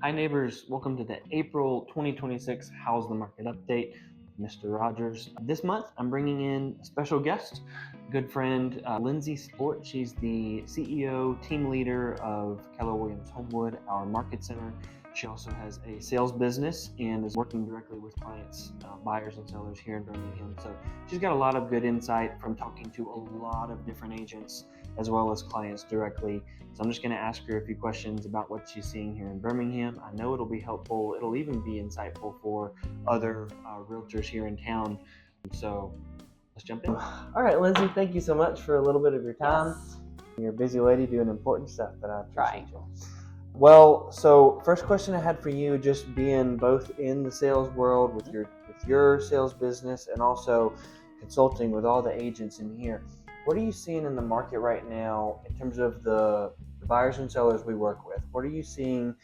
Hi neighbors, welcome to the April 2026 How's the Market Update. Mr. Rogers. This month I'm bringing in a special guest, good friend Lindsay Sport. She's the CEO, team leader of Keller Homewood, our market center. She also has a sales business and is working directly with clients, buyers and sellers here in Birmingham. So she's got a lot of good insight from talking to a lot of different agents as well as clients directly. So I'm just going to ask her a few questions about what she's seeing here in Birmingham. I know it'll be helpful. It'll even be insightful for other realtors here in town. So let's jump in. All right, Lindsay, thank you so much for a little bit of your time. Yes. You're a busy lady doing important stuff, but I Trying. appreciate you. Well, so first question I had for you, just being both in the sales world with your sales business and also consulting with all the agents in here. What are you seeing in the market right now in terms of the buyers and sellers we work with? What are you seeing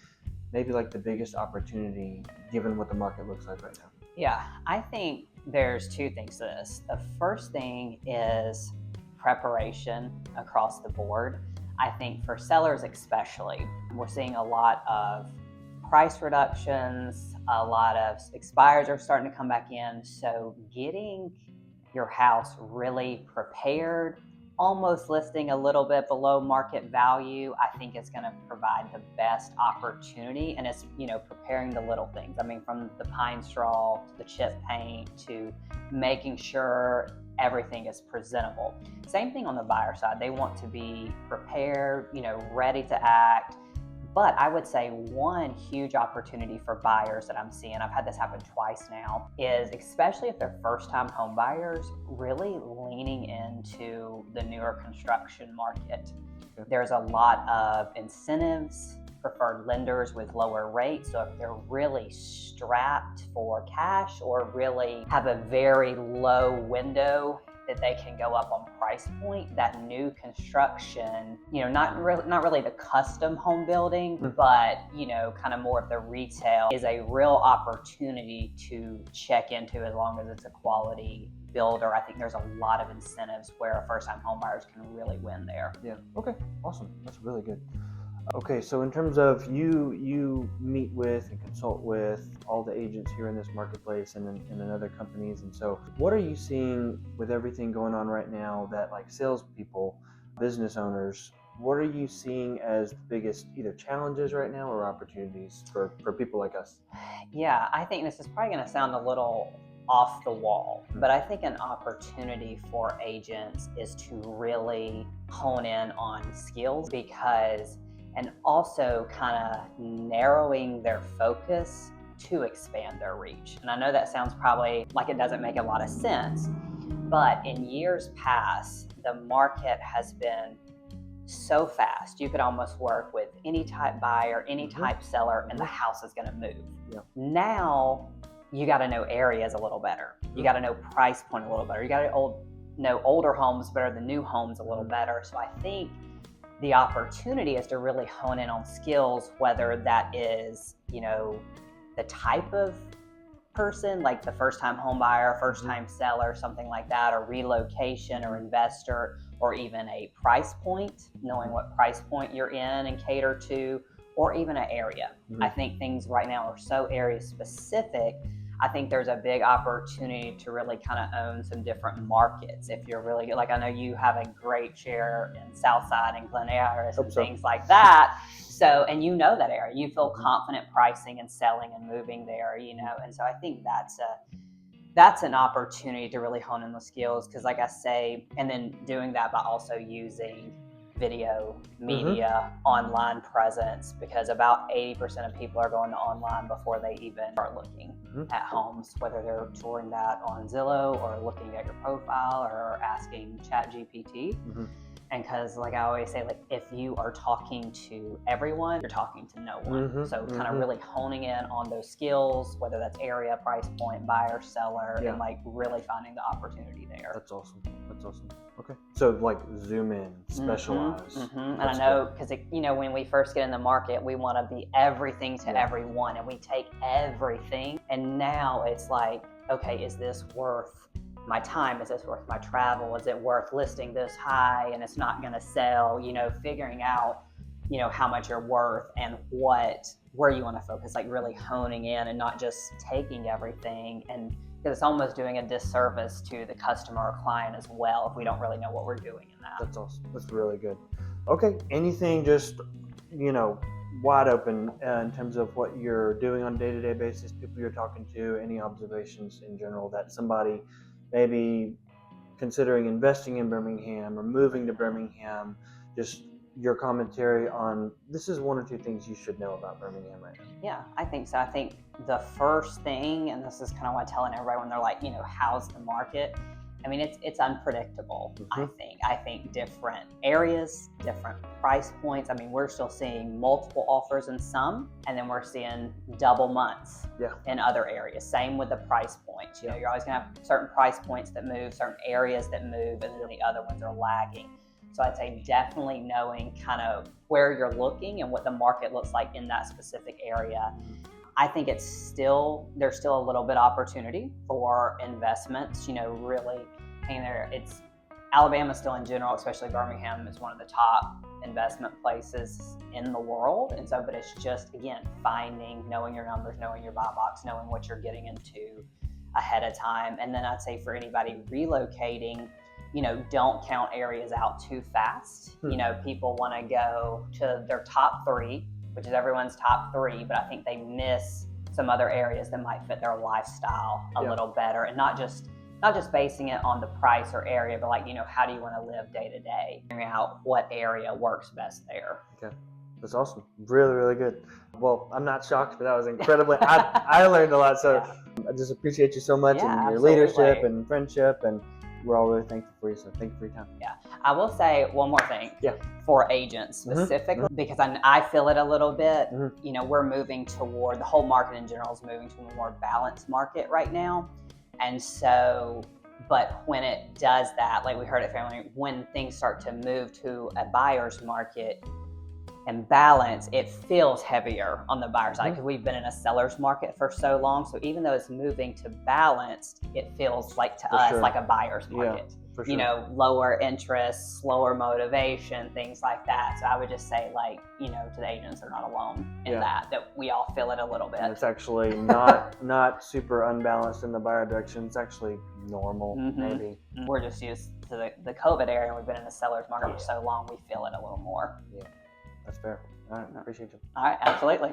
maybe like the biggest opportunity given what the market looks like right now? Yeah, I think there's two things to this. The first thing is preparation across the board. I think for sellers especially, we're seeing a lot of price reductions, a lot of expires are starting to come back in. So getting your house really prepared, almost listing a little bit below market value, I think is going to provide the best opportunity. And it's, preparing the little things. I mean, from the pine straw to the chip paint to making sure everything is presentable. Same thing on the buyer side. They want to be prepared, ready to act. But I would say one huge opportunity for buyers that I'm seeing, I've had this happen twice now, is especially if they're first-time home buyers, really leaning into the newer construction market. Okay. There's a lot of incentives, preferred lenders with lower rates. So if they're really strapped for cash or really have a very low window that they can go up on price point, that new construction, not really the custom home building, but kind of more of the retail is a real opportunity to check into as long as it's a quality builder. I think there's a lot of incentives where first-time home buyers can really win there. Yeah. Okay. Awesome. That's really good. Okay, so in terms of you meet with and consult with all the agents here in this marketplace and in other companies, and so what are you seeing with everything going on right now that like salespeople, business owners, what are you seeing as the biggest either challenges right now or opportunities for people like us? Yeah, I think this is probably going to sound a little off the wall, but I think an opportunity for agents is to really hone in on skills and also kind of narrowing their focus to expand their reach. And I know that sounds probably like it doesn't make a lot of sense, but in years past, the market has been so fast. You could almost work with any type buyer, any type seller, and the house is going to move. Yeah. Now, you got to know areas a little better. You got to know price point a little better. You got to know older homes better than new homes a little better. So I think the opportunity is to really hone in on skills, whether that is, the type of person, like the first-time home buyer, first-time seller, something like that, or relocation or investor, or even a price point, knowing what price point you're in and cater to, or even an area. I think things right now are so area specific. I think there's a big opportunity to really kind of own some different markets. If you're really good, like I know you have a great share in Southside and Glen Ayres and things like that. So, and that area, you feel confident pricing and selling and moving there, and so I think that's an opportunity to really hone in the skills. Because like I say, and then doing that by also using video, media, online presence, because about 80% of people are going to online before they even start looking at homes, whether they're touring that on Zillow or looking at your profile or asking ChatGPT. And because like I always say, like if you are talking to everyone, you're talking to no one. So kind of really honing in on those skills, whether that's area, price point, buyer, seller, and like really finding the opportunity there. That's awesome. Okay. So like zoom in, specialize. And I know because when we first get in the market, we want to be everything to everyone, and we take everything. And now it's like, okay, is this worth my time? Is this worth my travel? Is it worth listing this high and it's not going to sell? Figuring out, how much you're worth and what where you want to focus, like really honing in and not just taking everything, and because it's almost doing a disservice to the customer or client as well if we don't really know what we're doing in that. That's awesome. That's really good. Okay, anything just, wide open in terms of what you're doing on a day-to-day basis, people you're talking to, any observations in general that somebody maybe considering investing in Birmingham or moving to Birmingham, just your commentary on this is one or two things you should know about Birmingham right now. Yeah, I think so. I think the first thing, and this is kind of what I'm telling everybody when they're like, how's the market? I mean, it's unpredictable. I think different areas, different price points. I mean, we're still seeing multiple offers in some, and then we're seeing double months in other areas. Same with the price points. You're always gonna have certain price points that move, certain areas that move, and then the other ones are lagging. So I'd say definitely knowing kind of where you're looking and what the market looks like in that specific area. I think there's still a little bit of opportunity for investments, really. It's Alabama still in general, especially Birmingham, is one of the top investment places in the world. And so, but it's just, again, knowing your numbers, knowing your buy box, knowing what you're getting into ahead of time. And then I'd say for anybody relocating, don't count areas out too fast. People want to go to their top three, which is everyone's top three, but I think they miss some other areas that might fit their lifestyle a little better, and not just basing it on the price or area, but like, how do you want to live day to day? Figuring out what area works best there. Okay. That's awesome. Really, really good. Well, I'm not shocked, but that was incredibly, I learned a lot. So I just appreciate you so much and your leadership and friendship, and we're all really thankful for you. So thank you for your time. Yeah. I will say one more thing for agents specifically, because I feel it a little bit. We're moving toward, the whole market in general is moving to a more balanced market right now. And so, but when it does that, like we heard at Family, when things start to move to a buyer's market and balance, it feels heavier on the buyer side because we've been in a seller's market for so long. So even though it's moving to balanced, it feels like to us like a buyer's market. For sure. Lower interest, slower motivation, things like that. So I would just say, to the agents, they're not alone in that we all feel it a little bit. And it's actually not super unbalanced in the buyer direction. It's actually normal, maybe. We're just used to the COVID era, and we've been in the seller's market for so long, we feel it a little more. Yeah, that's fair. All right, I appreciate you. All right, absolutely.